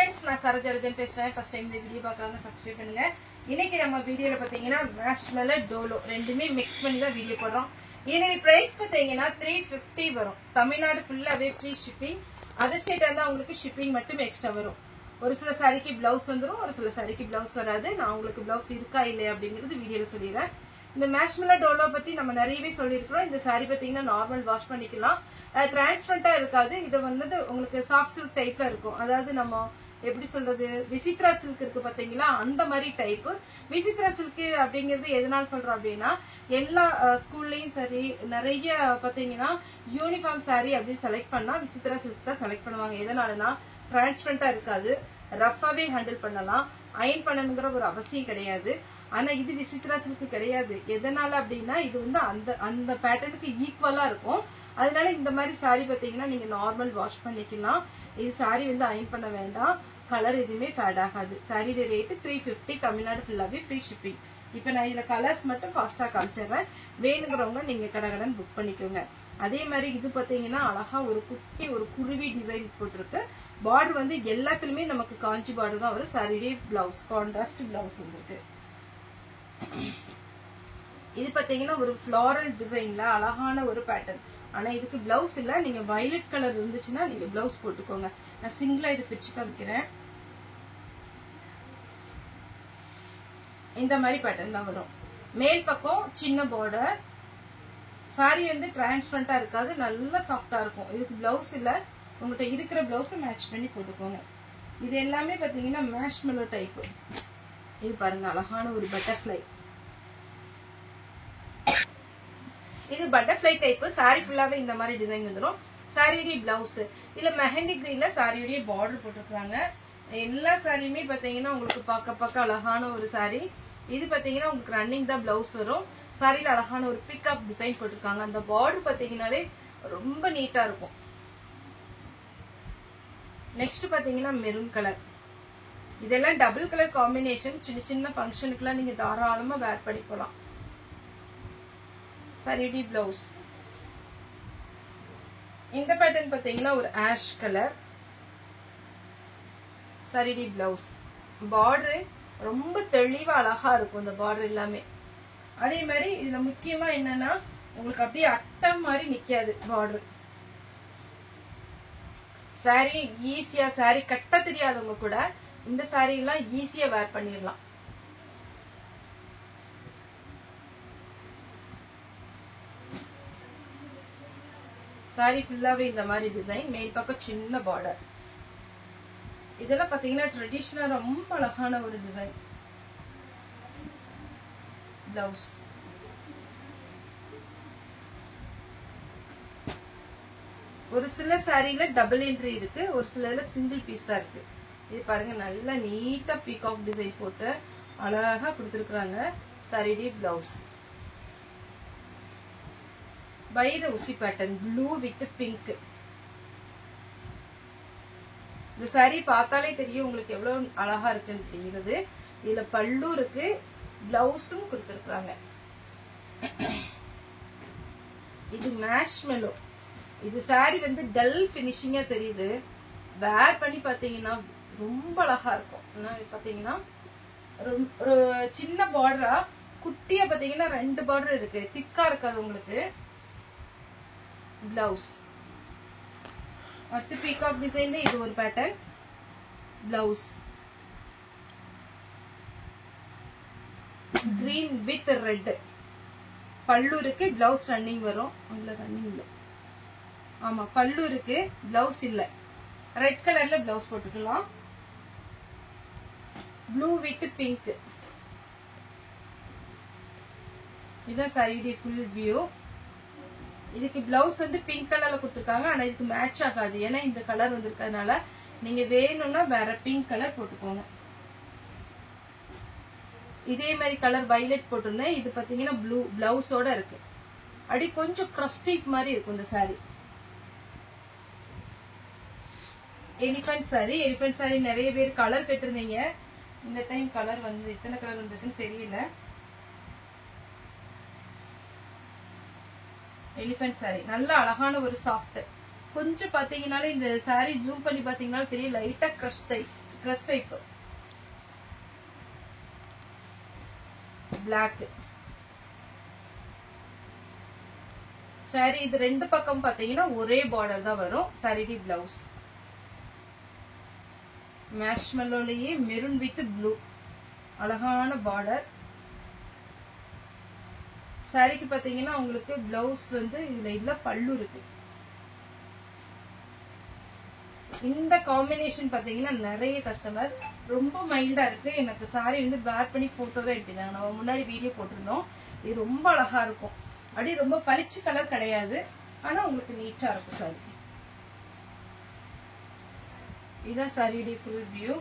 friends, நான் சரோஜா பேசுறேன். First time இந்த வீடியோ பார்க்கறவங்க சப்ஸ்கிரைப் பண்ணுங்க. இன்னைக்கு நம்ம வீடியோல பாத்தீங்கன்னா மார்ஷ்மெல்லோ டோலோ ரெண்டுமே மிக்ஸ் பண்ணி தான் வீடியோ போடுறோம். இதோட பிரைஸ் பாத்தீங்கன்னா 350 வரும். தமிழ்நாடு ஃபுல்லாவே ஃப்ரீ ஷிப்பிங். அதர் ஸ்டேட்டா இருந்தா உங்களுக்கு ஷிப்பிங் மட்டும் எக்ஸ்ட்ரா வரும். ஒரு சில சாரிக்கு பிளவுஸ் வந்துரும், ஒரு சில சாரிக்கு பிளவுஸ் வராது. நான் உங்களுக்கு பிளவுஸ் இருக்கா இல்லையா அப்படிங்கிறது வீடியோல சொல்லிடுறேன். இந்த மார்ஷ்மெல்லோ டோலோ பத்தி நம்ம நிறையவே சொல்லியிருக்கிறோம். இந்த சாரி பாத்தீங்கன்னா நார்மல் வாஷ் பண்ணிக்கலாம், டிரான்ஸ்பரண்டா இருக்காது. இது வந்து உங்களுக்கு சாஃப்ட் சில்க் டைப்ல இருக்கும். அதாவது நம்ம எப்படி சொல்றது, விசித்ரா சில்க் இருக்கு பாத்தீங்களா, அந்த மாதிரி டைப். விசித்ரா சில்க் அப்படிங்கிறது எதனால சொல்றோம் அப்படின்னா, எல்லா ஸ்கூல்லயும் சரி நிறைய பாத்தீங்கன்னா யூனிஃபார்ம் சாரி அப்படின்னு செலக்ட் பண்ணா விசித்ரா சில்க் தான் செலக்ட் பண்ணுவாங்க. எதனாலனா டிரான்ஸ்பரண்டா இருக்காது, ரஃபாவே ஹேண்டில் பண்ணலாம், அயன் பண்ணணுங்கிற ஒரு அவசியம் கிடையாது. ஆனா இது விசித்ரா சில்க் கிடையாது. எதனால அப்படின்னா இது வந்து அந்த பேட்டர்னுக்கு ஈக்குவலா இருக்கும். அதனால இந்த மாதிரி சாரி பாத்தீங்கன்னா நீங்க நார்மல் வாஷ் பண்ணிக்கலாம். இது சாரி வந்து அயன் பண்ண வேண்டாம், கலர் எதுவுமே ஃபேட் ஆகாது. சாரியோட ரேட்டு 350, தமிழ்நாடு ஃபுல்லாவே ஃப்ரீ ஷிப்பிங். இப்ப நான் இதுல கலர்ஸ் மட்டும் ஃபாஸ்டா காமிச்சிடுறேன். வேணுங்கிறவங்க நீங்க கடகடன் புக் பண்ணிக்கோங்க. அதே மாதிரி இது பாத்தீங்கன்னா அழகா ஒரு குட்டி ஒரு குருவி டிசைன் போட்டிருக்கு. பார்டர் வந்து எல்லாத்துலயுமே நமக்கு காஞ்சி பார்டர் தான் வரும். சாரியோட பிளவுஸ் கான்ட்ராஸ்ட் பிளவுஸ் வந்துருக்கு. இது பாத்தீங்கன்னா ஒரு ஃப்ளாரல் டிசைன்ல அழகான ஒரு பேட்டர்ன். ஆனா இதுக்கு பிளவுஸ் இல்ல. நீங்க வயலட் கலர் இருந்துச்சுன்னா நீங்க பிளவுஸ் போட்டுக்கோங்க. நான் சிங்கிளா இது பிச்சு காமிக்கிறேன். இந்த மாதிரி பேட்டர்ன் தான் வரும். மேல் பக்கம் சின்ன பார்டர். சாரி வந்து டிரான்ஸ்பரண்டா இருக்காது, நல்லா சாஃப்டா இருக்கும். இதுக்கு பிளவுஸ் இல்ல, உங்கள்கிட்ட இருக்கிற பிளவுஸ் மேட்ச் பண்ணி போட்டுக்கோங்க. இது எல்லாமே பாத்தீங்கன்னா மார்ஷ்மெல்லோ டைப். இது பாருங்க அழகான ஒரு பட்டர்ஃப்ளை. இது பட்டர்ஃப்ளை டைப். சாரி ஃபுல்லாவே இந்த மாதிரி டிசைன் வந்துடும். சாரியுடைய பிளவுஸ் இல்ல மெஹந்தி கிரீன்ல சாரியுடைய பார்டர் போட்டுருக்காங்க. எல்லா சாரியுமே பாத்தீங்கன்னா உங்களுக்கு பார்க்க அழகான ஒரு சாரி. இது பாத்தீங்கன்னா உங்களுக்கு ரன்னிங் தான் பிளவுஸ் வரும். சாரியில அழகான ஒரு பிக்அப் டிசைன் போட்டிருக்காங்க. அந்த பார்டர் பாத்தீங்கன்னாலே ரொம்ப நீட்டா இருக்கும். நெக்ஸ்ட் பாத்தீங்கன்னா மெரூன் கலர். இதெல்லாம் டபுள் கலர் காம்பினேஷன். சின்ன சின்ன ஃபங்க்ஷனுக்குலாம் நீங்க தாராளமா வேர் பண்ணி போலாம். சாரியுடைய பிளவுஸ் இந்த பேட்டர்ன் பாத்தீங்கன்னா ஒரு ஆஷ் கலர். சாரியுடைய பிளவுஸ் பார்டர் ரொம்ப தெளிவா அழகா இருக்கும். இந்த பார்டர் எல்லாமே அதே மாதிரி இதுல முக்கியமா என்னன்னா உங்களுக்கு அப்படியே அட்டை மாதிரி நிக்காது பார்டர். சாரி ஈஸியா, சாரி கட்ட தெரியாதவங்க கூட இந்த சாரி எல்லாம் ஈஸியா வேர் பண்ணிடலாம். சாரி ஃபுல்லாவே இந்த மாதிரி டிசைன். மேல் பக்கம் சின்ன பார்டர். இதெல்லாம் பாத்தீங்கன்னா ட்ரெடிஷனலா ரொம்ப அழகான ஒரு டிசைன். பிளவுஸ் ஒரு சில சாரியில டபுள் என்ட்ரி இருக்கு, ஒரு சிலதுல சிங்கிள் பீஸ் தான் இருக்கு. இது பாருங்க நல்லா நீட்டா பீகாக் டிசைன் போட்டு அழகா கொடுத்துருக்காங்க. சாரியுடைய பிளவுஸ் வைர ஊசி பேட்டர்ன் ப்ளூ வித் பிங்க். இந்த சாரி பார்த்தாலே தெரியும் உங்களுக்கு எவ்வளவு அழகா இருக்குன்னு தெரியுது. இதுல பல்லு இருக்கு, பிளவுஸும் கொடுத்துருக்காங்க. இது மார்ஷ்மெல்லோ. இது சாரி வந்து டல் பினிஷிங்கா தெரியுது. வேர் பண்ணி பாத்தீங்கன்னா ரொம்ப அழகா இருக்கும். பாத்தீங்கன்னா ஒரு சின்ன பார்டரா குட்டியா பாத்தீங்கன்னா 2 பார்டர் இருக்கு, திக்கா இருக்காது உங்களுக்கு. பிளவுஸ் அடுத்து பீகாக் டிசைன்ல இது ஒரு pattern. Blouse green with red. பல்லு இருக்கு, பிளவுஸ் ரன்னிங் வரும். அதுல ரன்னிங் இல்ல, ஆமா பல்லு இருக்கு, பிளவுஸ் இல்ல. ரெட் கலர்ல பிளவுஸ் போட்டுக்கலாம். Blue with pink. இதுதான் சாரியுடைய ஃபுல் வியூ. இதுக்கு பிளவுஸ் வந்து பிங்க் கலர்ல கொடுத்துருக்காங்க, ஆனா இதுக்கு மேட்ச் ஆகாது. ஏன்னா இந்த கலர் வந்திருக்கிறதுனால நீங்க வேணும்னா வேற பிங்க் கலர் போட்டுக்கோங்க. இதே மாதிரி கலர் வயலட் போட்டிருந்தேன். இது பாத்தீங்கன்னா ப்ளூ பிளவுஸோட இருக்கு. அப்படி கொஞ்சம் கிரஸ்டிக் மாதிரி இருக்கும் இந்த sorry. Elephant sorry. Elephant sorry நிறைய பேர் கலர் கேட்டிருந்தீங்க. இந்த டைம் கலர் வந்து எத்தனை கலர் வந்திருக்குன்னு தெரியல. எலிபென்ட் சாரி நல்ல அழகான ஒரு சாஃப்ட். கொஞ்சம் பாத்தீங்கன்னாலே இந்த சாரி ஜூம் பண்ணி பாத்தீங்கன்னா தெரியும் லைட்டா crush type. Dress type black sari. இது ரெண்டு பக்கம் பாத்தீங்கன்னா ஒரே பார்டர் தான் வரும். சாரிடி பிளவுஸ் மேஷ்மெல்லோலயே மெரூன் வித் ப்ளூ அழகான பார்டர். சாரிக்கு பாத்தீங்கன்னா உங்களுக்கு பிளவுஸ் வந்து இதுல இல்ல பல்லு இருக்கு. இந்த காம்பினேஷன் பாத்தீங்கன்னா நிறைய கஸ்டமர் ரொம்ப மைல்டா இருக்கு, எனக்கு சாரி வந்து வேர் பண்ணி போட்டோவே எடுத்தாங்க. நம்ம முன்னாடி வீடியோ போட்டிருந்தோம். இது ரொம்ப அழகா இருக்கும். அப்படியே ரொம்ப பளிச்சு கலர் கிடையாது, ஆனா உங்களுக்கு நீட்டா இருக்கும் சாரி. இதான் சாரியோட ஃபுல் வியூ.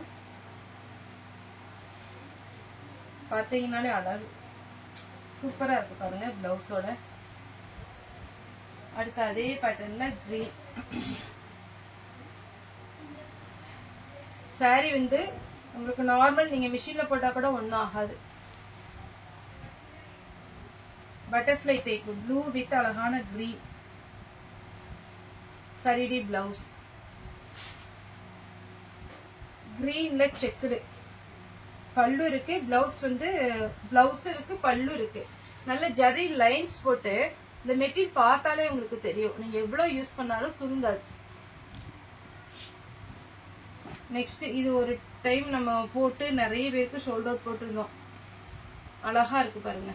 பாத்தீங்கன்னாலே அழகு சூப்பரா இருக்கு பாருங்க பிளவுஸோட. அடுத்து அதே பேட்டர்ன்ல கிரீன் சாரி வந்து உங்களுக்கு நார்மல் நீங்க மிஷின்ல போட்டா கூட ஒன்னும் ஆகாது. பட்டர்ஃப்ளை டைப் ப்ளூ வித் அழகான கிரீன் சாரிடி பிளவுஸ். கிரீன்ல செக்குடு பல்லு இருக்கு, பிளவுஸ் வந்து பிளவுஸ் இருக்கு, பல்லு இருக்கு. நல்ல ஜரி லைன்ஸ் போட்டு இந்த மெட்டீரியல் பார்த்தாலே உங்களுக்கு தெரியும், நீங்க எவ்வளவு யூஸ் பண்ணாலும் சுருங்காது. நெக்ஸ்ட் இது ஒரு டைம் நம்ம போட்டு நிறைய பேருக்கு ஷோல்டர் அவுட் போட்டிருந்தோம். அழகா இருக்கு பாருங்க.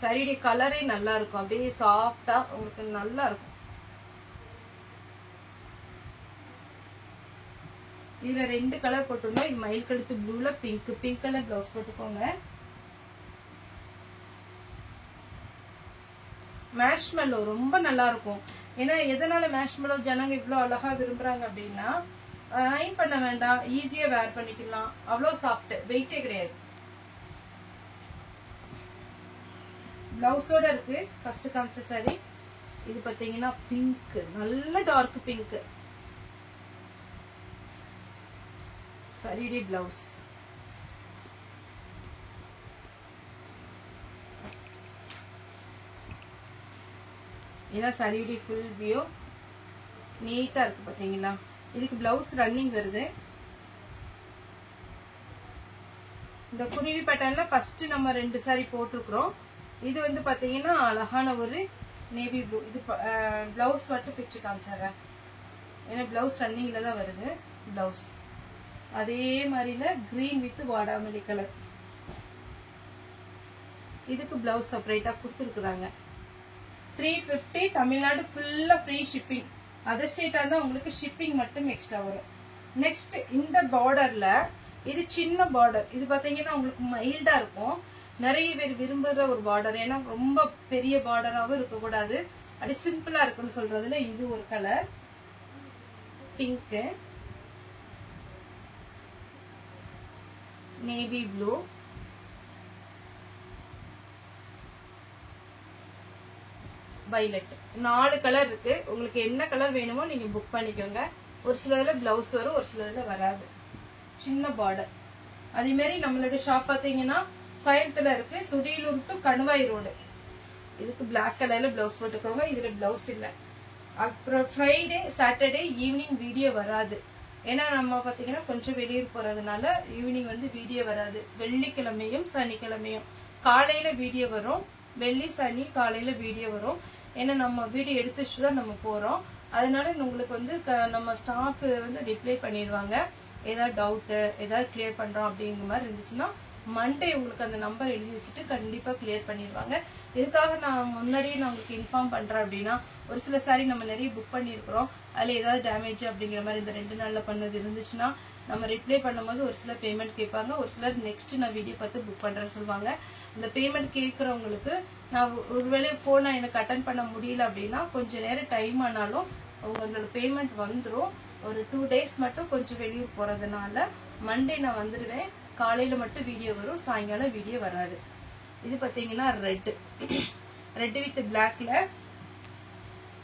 சரியுடைய கலரே நல்லா இருக்கும், அப்படியே சாஃப்டா உங்களுக்கு நல்லா இருக்கும். இதுல ரெண்டு கலர் போட்டிருந்தோம். இது மயில் கழுத்து ப்ளூல பிங்க், பிங்க் கலர் பிளவுஸ் போட்டுக்கோங்க. மேஷ்மெல்லோ ரொம்ப நல்லா இருக்கும். ஏன்னா எதனால மேஷ்மெல்லோ ஜனங்க இவ்வளவு அழகா விரும்புறாங்க அப்படின்னா, அயர்ன் பண்ண வேண்டாம், ஈஸியா வேர் பண்ணிக்கலாம், அவ்வளவு சாஃப்ட், வெயிட்டே கிடையாது. பிளவுஸோட இருக்கு. ஃபர்ஸ்ட் காமிச்ச சாரி இது பாத்தீங்கன்னா பிங்க், நல்ல டார்க் பிங்க் சாரிடி பிளவுஸ். இதான் சாரியுடைய ஃபுல் வியூ. நீட்டா இருக்கு பாத்தீங்களா. இதுக்கு பிளவுஸ் ரன்னிங் வருது. இந்த குருவி பேட்டர்ன்ல ஃபர்ஸ்ட் நம்ம ரெண்டு சாரி போட்டிருக்கிறோம். இது வந்து பாத்தீங்கன்னா அழகான ஒரு நேவி ப்ளூ. இது பிளவுஸ் மட்டும் பிச்சு காமிச்சிடுறேன், ஏன்னா பிளவுஸ் ரன்னிங்ல தான் வருது. பிளவுஸ் அதே மாதிரில கிரீன் வித் வாடாமல்லி கலர். இதுக்கு பிளவுஸ் செப்பரேட்டா கொடுத்துருக்குறாங்க. 350 தமிழ்நாடு ஃபுல்லா ஃப்ரீ ஷிப்பிங். அதர் ஸ்டேட்டா இருந்தா உங்களுக்கு ஷிப்பிங் மட்டும் எக்ஸ்ட்ரா வரும். நெக்ஸ்ட் இந்த பார்டர்ல இது சின்ன பார்டர். இது பாத்தீங்கன்னா உங்களுக்கு மைல்டா இருக்கும், நிறைய பேர் விரும்புற ஒரு பார்டர். ஏன்னா ரொம்ப பெரிய பார்டராகவும் இருக்கக்கூடாது, அப்படி சிம்பிளா இருக்குன்னு சொல்றதுல இது ஒரு colour pink, navy blue, violet. 4 colour இருக்கு. உங்களுக்கு என்ன கலர் வேணுமோ நீங்க புக் பண்ணிக்கோங்க. ஒரு சிலதுல பிளவுஸ் வரும், ஒரு சிலதுல வராது. சின்ன பார்டர். அதே மாதிரி நம்மளோட ஷாப் பாத்தீங்கன்னா கோயம்புத்தூர்ல இருக்கு, துடியலூர் டு கணுவாய் ரோடு. இதுக்கு பிளாக் கலர்ல பிளவுஸ் போட்டுக்கோங்க. இதுல பிளவுஸ் இல்ல. அப்புறம் ஃப்ரைடே சாட்டர்டே ஈவினிங் வீடியோ வராது, ஏன்னா நம்ம பாத்தீங்கன்னா கொஞ்சம் வெளியூர் போறதுனால ஈவினிங் வந்து வீடியோ வராது. வெள்ளிக்கிழமையும் சனிக்கிழமையும் காலையில வீடியோ வரும். வெள்ளி சனி காலையில வீடியோ வரும். ஏன்னா நம்ம வீடியோ எடுத்துட்டு தான் நம்ம போறோம். அதனால உங்களுக்கு வந்து நம்ம ஸ்டாஃப் வந்து ரிப்ளை பண்ணிடுவாங்க. ஏதாவது டவுட்டு ஏதாவது கிளியர் பண்றோம் அப்படிங்கிற மாதிரி இருந்துச்சுன்னா மண்டே உங்களுக்கு அந்த நம்பர் எழுதி வச்சுட்டு கண்டிப்பா கிளியர் பண்ணிடுவாங்க. இதுக்காக நான் முன்னாடியே நான் உங்களுக்கு இன்ஃபார்ம் பண்றேன் அப்படின்னா, ஒரு சில சாரி நம்ம நிறைய புக் பண்ணியிருக்கிறோம், அதுல ஏதாவது டேமேஜ் அப்படிங்கிற மாதிரி இந்த 2 நாள்ல பண்ணது இருந்துச்சுன்னா நம்ம ரிப்ளை பண்ணும்போது ஒரு சில பேமெண்ட் கேட்பாங்க, ஒரு சிலர் நெக்ஸ்ட் நான் வீடியோ பார்த்து புக் பண்றேன்னு சொல்லுவாங்க. இந்த பேமெண்ட் கேட்கறவங்களுக்கு நான் ஒருவேளை போனை எனக்கு அட்டன் பண்ண முடியல அப்படின்னா கொஞ்சம் நேரம் டைம் ஆனாலும் உங்களோட பேமெண்ட் வந்துடும். ஒரு 2 டேஸ் மட்டும் கொஞ்சம் வெளியூர் போறதுனால மண்டே நான் வந்துடுவேன். காலையில மட்டும் வீடியோ வரும், சாயங்காலம் வீடியோ வராது. இது பாத்தீங்கன்னா ரெட் வித் பிளாக்ல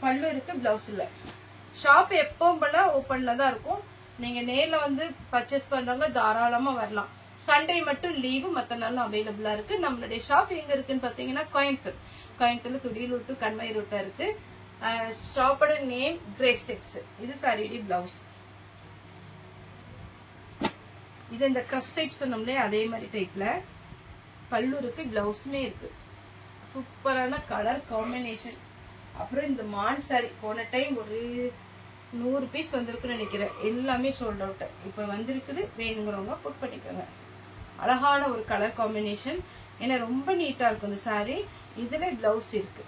பல்லு இருக்கு, பிளவுஸ் இல்ல. ஷாப் எப்பவும் போல ஓபன்ல தான் இருக்கும். நீங்க நேர்ல வந்து பர்ச்சேஸ் பண்றவங்க தாராளமா வரலாம். சண்டே மட்டும் லீவு, மத்த நாள் அவைலபிளா இருக்கு. நம்மளுடைய ஷாப் எங்க இருக்குன்னு பாத்தீங்கன்னா கோயம்புத்தூர்ல துடியலூர் டு கண்மாய் ரோட்டா இருக்கு. ஷாப்போட நேம் கிரேஸ்டெக்ஸ். இது சாரியுடைய பிளவுஸ். இது இந்த கிரஸ் டைப் சொன்னோம்லே அதே மாதிரி டைப்ல பல்லு இருக்கு, பிளவுஸுமே இருக்கு. சூப்பரான கலர் காம்பினேஷன். அப்புறம் இந்த மான் சாரி போன டைம் ஒரு 100 பீஸ் வந்திருக்குன்னு நினைக்கிறேன். எல்லாமே சோல்ட் அவுட். இப்போ வந்திருக்குது, வேணுங்கிறவங்க புக் பண்ணிக்கோங்க. அழகான ஒரு கலர் காம்பினேஷன். ஏன்னா ரொம்ப நீட்டா இருக்கும் இந்த சாரி. இதுல பிளவுஸ் இருக்கு.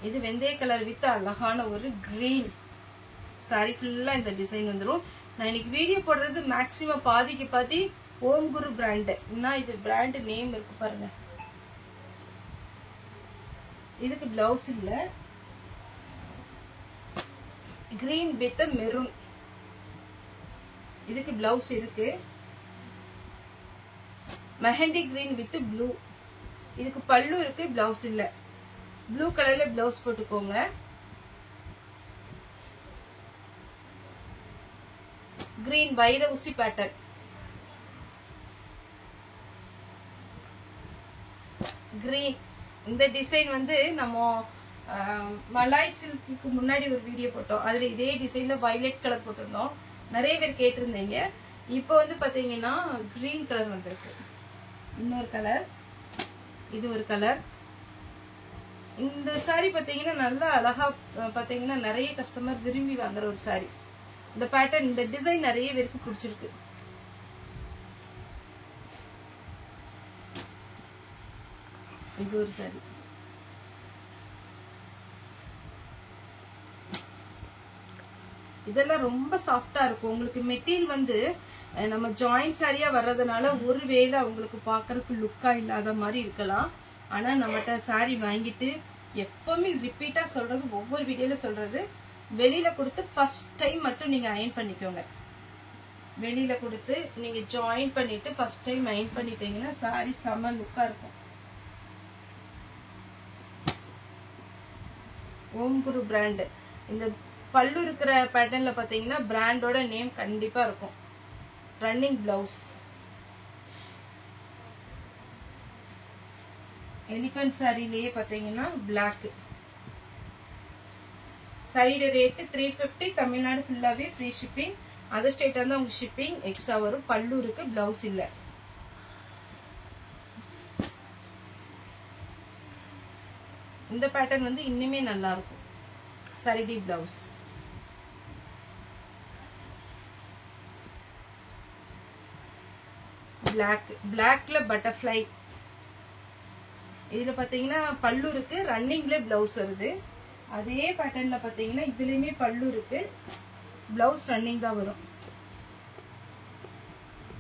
இது வெந்தய கலர் வித் அழகான ஒரு கிரீன் சாரி. ஃபுல்லா இந்த டிசைன் வந்துடும். நான் இன்னைக்கு வீடியோ போடுறது மேக்சிமம் பாதிக்கு பாதி ஓம் குரு பிராண்ட். இது பிராண்ட் நேம் இருக்கு பாருங்க. இதுக்கு பிளவுஸ் இல்ல, கிரீன் வித் மெரூன். இதுக்கு பிளவுஸ் இருக்கு, மெஹந்தி கிரீன் வித் ப்ளூ. இதுக்கு பல்லு இருக்கு, பிளவுஸ் இல்ல. ப்ளூ கலர்ல பிளவுஸ் போட்டுக்கோங்க. கிரீன் வைர ஊசி பேட்டர்ன். கிரீன் இந்த டிசைன் வந்து நம்ம மலாய் சில்க்கு முன்னாடி ஒரு வீடியோ போட்டோம். அதுல இதே டிசைன்ல வயலட் கலர் போட்டிருந்தோம். நிறைய பேர் கேட்டிருந்தீங்க. இப்போ வந்து பாத்தீங்கன்னா கிரீன் கலர் வந்திருக்கு. இன்னொரு கலர், இது ஒரு கலர். இந்த சாரி பாத்தீங்கன்னா நல்லா அழகா பாத்தீங்கன்னா நிறைய கஸ்டமர் விரும்பி வாங்குற ஒரு சாரி. இந்த பேட்டர்ன், இந்த டிசைன் நிறைய பேருக்கு பிடிச்சிருக்கு. இது ஒரு சாரி. இதெல்லாம் ரொம்ப சாஃப்டா இருக்கும். உங்களுக்கு மெட்டீரியல் வந்து நம்ம ஜாயிண்ட் சாரியா வர்றதுனால ஒருவேளை உங்களுக்கு பாக்குறதுக்கு லுக்கா இல்லாத மாதிரி இருக்கலாம். ஆனா நம்மகிட்ட சாரி வாங்கிட்டு எப்பவுமே ரிப்பீட்டா சொல்றது, ஒவ்வொரு வீடியோல சொல்றது, வெளியில கொடுத்து ஃபர்ஸ்ட் டைம் மட்டும் நீங்க அயன் பண்ணிக்கோங்க. வெளியில கொடுத்து நீங்க ஜாயின் பண்ணிட்டு ஃபர்ஸ்ட் டைம் அயன் பண்ணிட்டீங்கன்னா சாரி செம லுக்கா இருக்கும். ஓம் குரு பிராண்ட். இந்த பல்லு இருக்கிற பேட்டர்ன்ல பாத்தீங்கன்னா பிராண்டோட நேம் கண்டிப்பா இருக்கும். Running blouse. எலிஃபண்ட் சாரிலேயே பாத்தீங்கன்னா பிளாக். சாரியோட ரேட் 350. தமிழ்நாடு ஃபுல்லாவே ஃப்ரீ ஷிப்பிங். அதர் ஸ்டேட்டா இருந்தா உங்களுக்கு ஷிப்பிங் எக்ஸ்ட்ரா வரும். பல்லு இருக்கு, பிளவுஸ் இல்ல. இந்த பேட்டர்ன் வந்து இன்னுமே நல்லா இருக்கும். சாரிடி பிளவுஸ். பிளாக், பிளாக்ல பட்டர்ஃப்ளை. இதுல பாத்தீங்கன்னா பல்லு இருக்கு, ரன்னிங்ல பிளவுஸ் வருது. அதே பேட்டர்ன்ல பாத்தீங்கன்னா இதுலயுமே பல்லு இருக்கு, பிளவுஸ் ரன்னிங் தான் வரும்.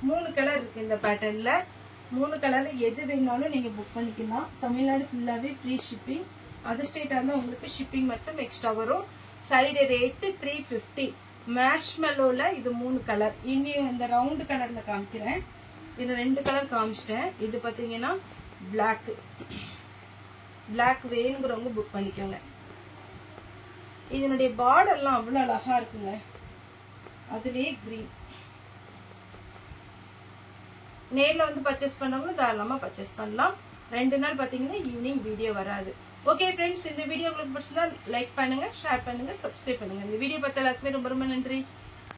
3 கலர் இருக்கு இந்த பேட்டர்ன்ல. 3 கலர்ல எது வேணாலும் நீங்க புக் பண்ணிக்கலாம். தமிழ்நாடு ஃபுல்லாவே ஃப்ரீ ஷிப்பிங். அதர் ஸ்டேட்டா இருந்தா உங்களுக்கு ஷிப்பிங் மட்டும் எக்ஸ்ட்ரா வரும். சாரியோட ரேட் 350. மேஷ்மெலோல இது 3 கலர். இன்னும் இந்த ரவுண்ட் கலர்ல காமிக்கிறேன். இது 2 கலர் காமிச்சிட்டேன். இது பாத்தீங்கன்னா பிளாக். பிளாக் வேணுங்கிறவங்க புக் பண்ணிக்கோங்க. இதனுடைய பார்டர்லாம் அவ்வளவு அழகா இருக்குங்க. அதுலயே கிரீன். நேர்ல வந்து பர்ச்சேஸ் பண்ணவங்க தாராளமா பர்ச்சேஸ் பண்ணலாம். 2 நாள் பாத்தீங்கன்னா ஈவினிங் வீடியோ வராது. ஓகே ஃப்ரெண்ட்ஸ், இந்த வீடியோ உங்களுக்கு பிடிச்சதா லைக் பண்ணுங்க, ஷேர் பண்ணுங்க, சப்ஸ்கிரைப் பண்ணுங்க. இந்த வீடியோ பார்த்த எல்லாருக்குமே ரொம்ப ரொம்ப நன்றி.